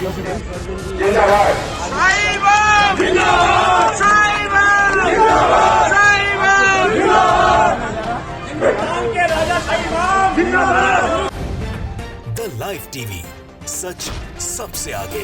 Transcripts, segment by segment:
जिंदाबाद साहिबान जिंदाबाद साहिबान जिंदाबाद साहिबान जिंदाबाद के राजा साहिबान जिंदाबाद। द लाइव टीवी, सच सबसे आगे।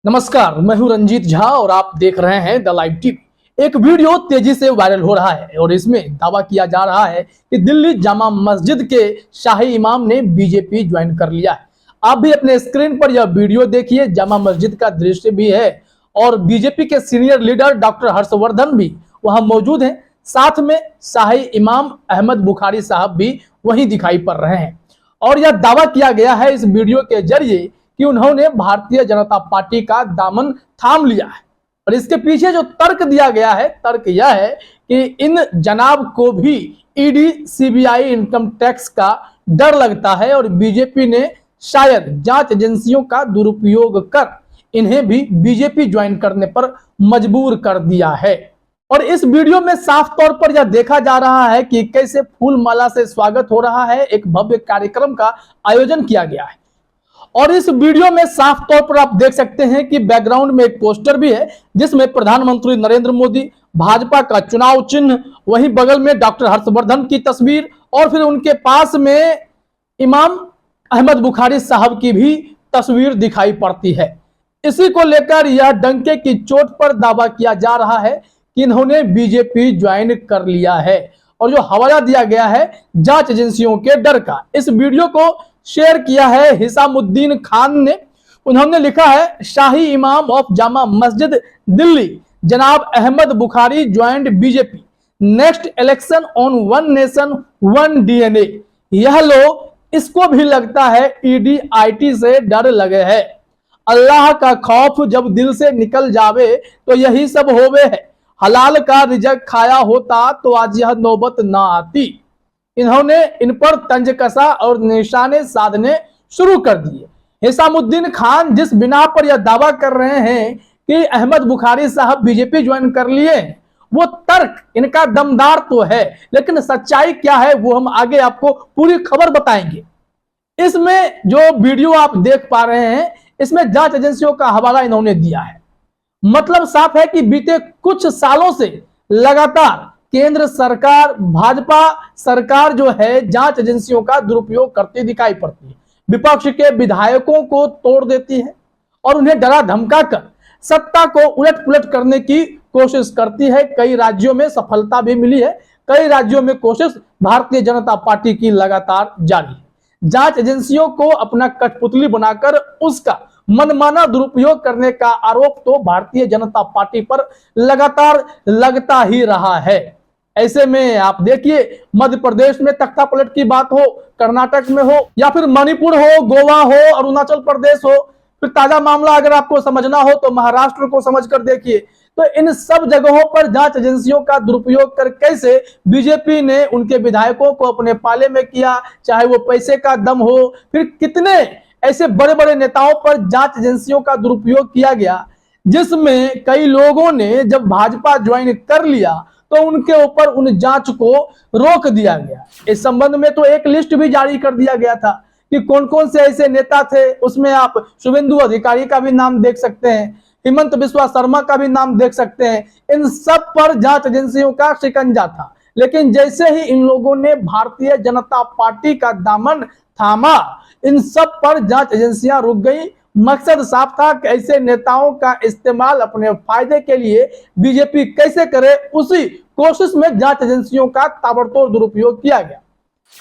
नमस्कार, मैं हूं रंजीत झा और आप देख रहे हैं द लाइव टीवी। एक वीडियो तेजी से वायरल हो रहा है और इसमें दावा किया जा रहा है कि दिल्ली जामा मस्जिद के शाही इमाम ने बीजेपी ज्वाइन कर लिया है। आप भी अपने स्क्रीन पर यह वीडियो देखिए, जामा मस्जिद का दृश्य भी है और बीजेपी के सीनियर लीडर डॉक्टर हर्षवर्धन भी वहां मौजूद हैं। साथ में शाही इमाम अहमद बुखारी साहब भी वहीं दिखाई पड़ रहे हैं और यह दावा किया गया है इस वीडियो के जरिए कि उन्होंने भारतीय जनता पार्टी का दामन थाम लिया है। और इसके पीछे जो तर्क दिया गया है, तर्क यह है कि इन जनाब को भी ईडी, सीबीआई, इनकम टैक्स का डर लगता है और बीजेपी ने शायद जांच एजेंसियों का दुरुपयोग कर इन्हें भी बीजेपी ज्वाइन करने पर मजबूर कर दिया है। और इस वीडियो में साफ तौर पर यह देखा जा रहा है कि कैसे फूल माला से स्वागत हो रहा है। एक भव्य कार्यक्रम का आयोजन किया गया है और इस वीडियो में साफ तौर पर आप देख सकते हैं कि बैकग्राउंड में एक पोस्टर भी है जिसमें प्रधानमंत्री नरेंद्र मोदी, भाजपा का चुनाव चिन्ह, वहीं बगल में डॉक्टर हर्षवर्धन की तस्वीर और फिर उनके पास में इमाम अहमद बुखारी साहब की भी तस्वीर दिखाई पड़ती है। इसी को लेकर यह डंके की चोट पर दावा किया जा रहा है कि इन्होंने बीजेपी ज्वाइन कर लिया है और जो हवाला दिया गया है जांच एजेंसियों के डर का। इस वीडियो को शेयर किया है हिसामुद्दीन खान ने। उन्होंने लिखा है, शाही इमाम ऑफ जामा मस्जिद दिल्ली जनाब Ahmad Bukhari joined BJP, next election on one nation one DNA. यह लोग, इसको भी लगता है ईडी आईटी से डर लगे है। अल्लाह का खौफ जब दिल से निकल जावे तो यही सब होवे है। हलाल का रिजक खाया होता तो आज यह नौबत ना आती। इन्होंने इन पर तंज कसा और निशाने साधने शुरू कर दिए। हिसामुद्दीन खान जिस बिना पर यह दावा कर रहे हैं कि अहमद बुखारी साहब बीजेपी ज्वाइन कर लिए, वो तर्क इनका दमदार तो है, लेकिन सच्चाई क्या है वो हम आगे आपको पूरी खबर बताएंगे। इसमें जो वीडियो आप देख पा रहे हैं, इसमें जांच एजेंसियों का हवाला इन्होंने दिया है। मतलब साफ है कि बीते कुछ सालों से लगातार केंद्र सरकार, भाजपा सरकार जो है जांच एजेंसियों का दुरुपयोग करती दिखाई पड़ती है। विपक्ष के विधायकों को तोड़ देती है और उन्हें डरा धमका कर सत्ता को उलट पुलट करने की कोशिश करती है। कई राज्यों में सफलता भी मिली है, कई राज्यों में कोशिश भारतीय जनता पार्टी की लगातार जारी है। जांच एजेंसियों को अपना कठपुतली बनाकर उसका मनमाना दुरुपयोग करने का आरोप तो भारतीय जनता पार्टी पर लगातार लगता ही रहा है। ऐसे में आप देखिए, मध्य प्रदेश में तख्ता पलट की बात हो, कर्नाटक में हो या फिर मणिपुर हो, गोवा हो, अरुणाचल प्रदेश हो, फिर ताजा मामला अगर आपको समझना हो तो महाराष्ट्र को समझकर देखिए। तो इन सब जगहों पर जांच एजेंसियों का दुरुपयोग कर कैसे बीजेपी ने उनके विधायकों को अपने पाले में किया, चाहे वो पैसे का दम हो, फिर कितने ऐसे बड़े बड़े नेताओं पर जांच एजेंसियों का दुरुपयोग किया गया, जिसमें कई लोगों ने जब भाजपा ज्वाइन कर लिया तो उनके ऊपर उन जांच को रोक दिया गया। इस संबंध में तो एक लिस्ट भी जारी कर दिया गया था कि कौन कौन से ऐसे नेता थे। उसमें आप शुभेंदु अधिकारी का भी नाम देख सकते हैं, हिमंत बिस्वा शर्मा का भी नाम देख सकते हैं। इन सब पर जांच एजेंसियों का शिकंजा था, लेकिन जैसे ही इन लोगों ने भारतीय जनता पार्टी का दामन थामा, इन सब पर जांच एजेंसियां रुक गई। मकसद साफ था कि ऐसे नेताओं का इस्तेमाल अपने फायदे के लिए बीजेपी कैसे करे, उसी कोशिश में जांच एजेंसियों का ताबड़तोड़ दुरुपयोग किया गया।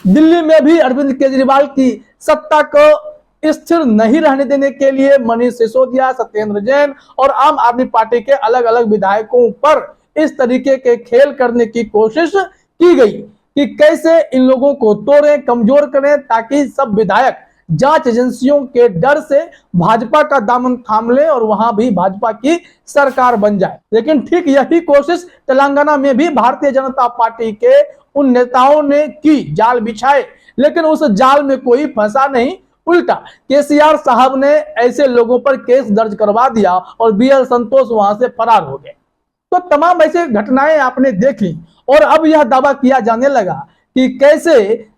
दिल्ली में भी अरविंद केजरीवाल की सत्ता को स्थिर नहीं रहने देने के लिए मनीष सिसोदिया, सत्येंद्र जैन और आम आदमी पार्टी के अलग अलग विधायकों पर इस तरीके के खेल करने की कोशिश की गई कि कैसे इन लोगों को तोड़ें, कमजोर करें, ताकि सब विधायक जांच एजेंसियों के डर से भाजपा का दामन थाम ले और वहां भी भाजपा की सरकार बन जाए। लेकिन ठीक यही कोशिश तेलंगाना में भी भारतीय जनता पार्टी के उन नेताओं ने की, जाल बिछाए, लेकिन उस जाल में कोई फंसा नहीं। उल्टा केसीआर साहब ने ऐसे लोगों पर केस दर्ज करवा दिया और बीएल संतोष वहां से फरार हो गए। तो तमाम ऐसे घटनाएं आपने देखी और अब यह दावा किया जाने लगा कि कैसे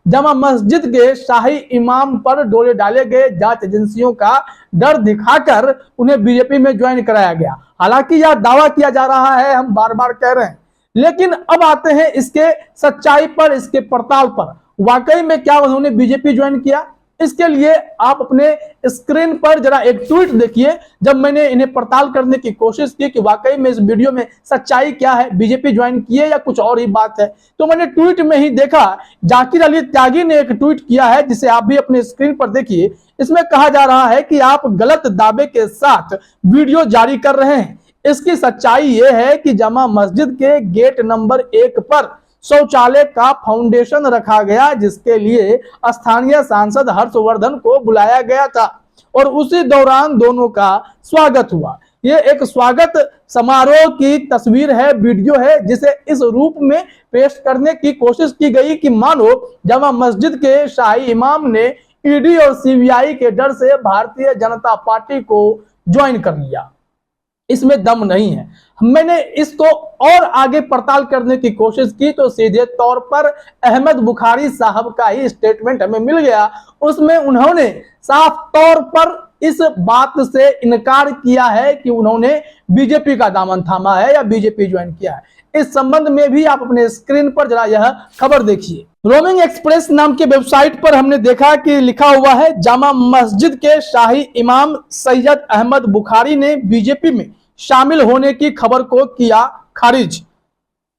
जामा मस्जिद के शाही इमाम पर डोरे डाले गए जांच एजेंसियों का डर दिखाकर उन्हें बीजेपी में ज्वाइन कराया गया। हालांकि यह दावा किया जा रहा है, हम बार बार कह रहे हैं, लेकिन अब आते हैं इसके सच्चाई पर, इसके पड़ताल पर। वाकई में क्या उन्होंने बीजेपी ज्वाइन किया? इसके लिए आप अपने स्क्रीन पर जरा एक ट्वीट देखिए। जब मैंने इन्हें पड़ताल करने की कोशिश की कि वाकई में इस वीडियो में सच्चाई क्या है, बीजेपी ज्वाइन किए या कुछ और ही बात है, तो मैंने ट्वीट में ही देखा जाकिर अली त्यागी ने एक ट्वीट किया है, जिसे आप भी अपने स्क्रीन पर देखिए। इसमें कहा जा रहा है कि आप गलत दावे के साथ वीडियो जारी कर रहे हैं। इसकी सच्चाई यह है कि जामा मस्जिद के गेट नंबर 1 पर शौचालय का फाउंडेशन रखा गया, जिसके लिए स्थानीय सांसद हर्षवर्धन को बुलाया गया था और उसी दौरान दोनों का स्वागत हुआ। ये एक स्वागत समारोह की तस्वीर है, वीडियो है, जिसे इस रूप में पेश करने की कोशिश की गई कि मानो जामा मस्जिद के शाही इमाम ने ईडी और सीबीआई के डर से भारतीय जनता पार्टी को ज्वाइन कर लिया। इसमें दम नहीं है। मैंने इसको और आगे पड़ताल करने की कोशिश की तो सीधे तौर पर अहमद बुखारी साहब का ही स्टेटमेंट हमें मिल गया। उसमें उन्होंने साफ तौर पर इस बात से इनकार किया है कि उन्होंने बीजेपी का दामन थामा है या बीजेपी ज्वाइन किया है। इस संबंध में भी आप अपने स्क्रीन पर जरा यह खबर देखिए। रोमिंग एक्सप्रेस नाम के वेबसाइट पर हमने देखा कि लिखा हुआ है, जामा मस्जिद के शाही इमाम सैयद अहमद बुखारी ने बीजेपी में शामिल होने की खबर को किया खारिज।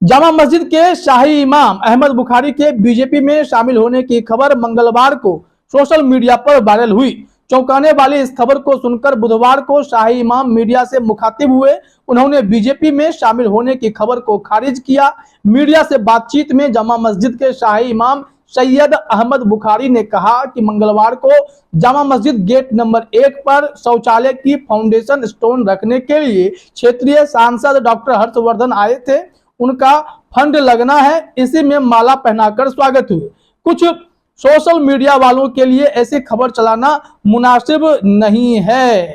जामा मस्जिद के शाही इमाम अहमद बुखारी के बीजेपी में शामिल होने की खबर मंगलवार को सोशल मीडिया पर वायरल हुई। चौंकाने वाली इस खबर को सुनकर बुधवार को शाही इमाम मीडिया से मुखातिब हुए। उन्होंने बीजेपी में शामिल होने की खबर को खारिज किया। मीडिया से बातचीत में जामा मस्जिद के शाही इमाम सैयद अहमद बुखारी ने कहा कि मंगलवार को जामा मस्जिद गेट नंबर 1 पर शौचालय की फाउंडेशन स्टोन रखने के लिए क्षेत्रीय सांसद डॉक्टर हर्षवर्धन आए थे। उनका फंड लगना है, इसी में माला पहनाकर स्वागत हुए। कुछ सोशल मीडिया वालों के लिए ऐसी खबर चलाना मुनासिब नहीं है।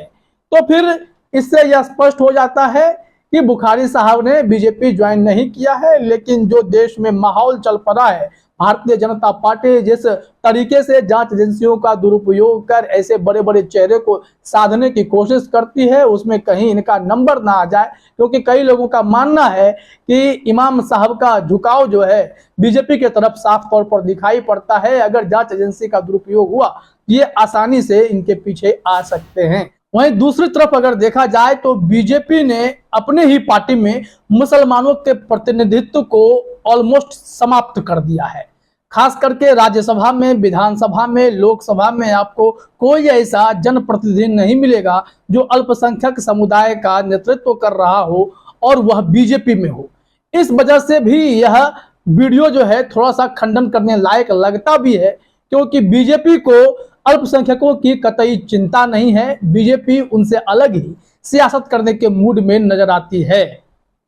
तो फिर इससे यह स्पष्ट हो जाता है कि बुखारी साहब ने बीजेपी ज्वाइन नहीं किया है, लेकिन जो देश में माहौल चल पड़ा है, भारतीय जनता पार्टी जिस तरीके से जांच एजेंसियों का दुरुपयोग कर ऐसे बड़े बड़े चेहरे को साधने की कोशिश करती है, उसमें कहीं इनका नंबर ना आ जाए। क्योंकि कई लोगों का मानना है कि इमाम साहब का झुकाव जो है बीजेपी की तरफ साफ तौर पर दिखाई पड़ता है। अगर जांच एजेंसी का दुरुपयोग हुआ, ये आसानी से इनके पीछे आ सकते हैं। वहीं दूसरी तरफ अगर देखा जाए तो बीजेपी ने अपने ही पार्टी में मुसलमानों के प्रतिनिधित्व को ऑलमोस्ट समाप्त कर दिया है। खास करके राज्यसभा में, विधानसभा में, लोकसभा में आपको कोई ऐसा जनप्रतिनिधि नहीं मिलेगा जो अल्पसंख्यक समुदाय का नेतृत्व कर रहा हो और वह बीजेपी में हो। इस वजह से भी यह वीडियो जो है थोड़ा सा खंडन करने लायक लगता भी है, क्योंकि बीजेपी को अल्पसंख्यकों की कतई चिंता नहीं है। बीजेपी उनसे अलग ही सियासत करने के मूड में नजर आती है।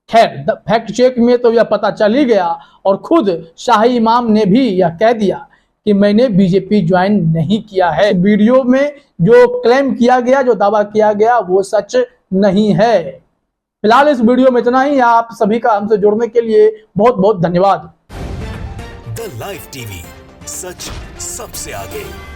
खैर, फैक्ट चेक में तो यह पता चल ही गया और खुद शाही इमाम ने भी यह कह दिया कि मैंने बीजेपी ज्वाइन नहीं किया है। वीडियो में जो क्लेम किया गया, जो दावा किया गया, वो सच नहीं है। फिलहाल इस वीडियो में इतना ही। आप सभी का हमसे जुड़ने के लिए बहुत बहुत धन्यवाद। द लाइव टीवी, सच सबसे आगे।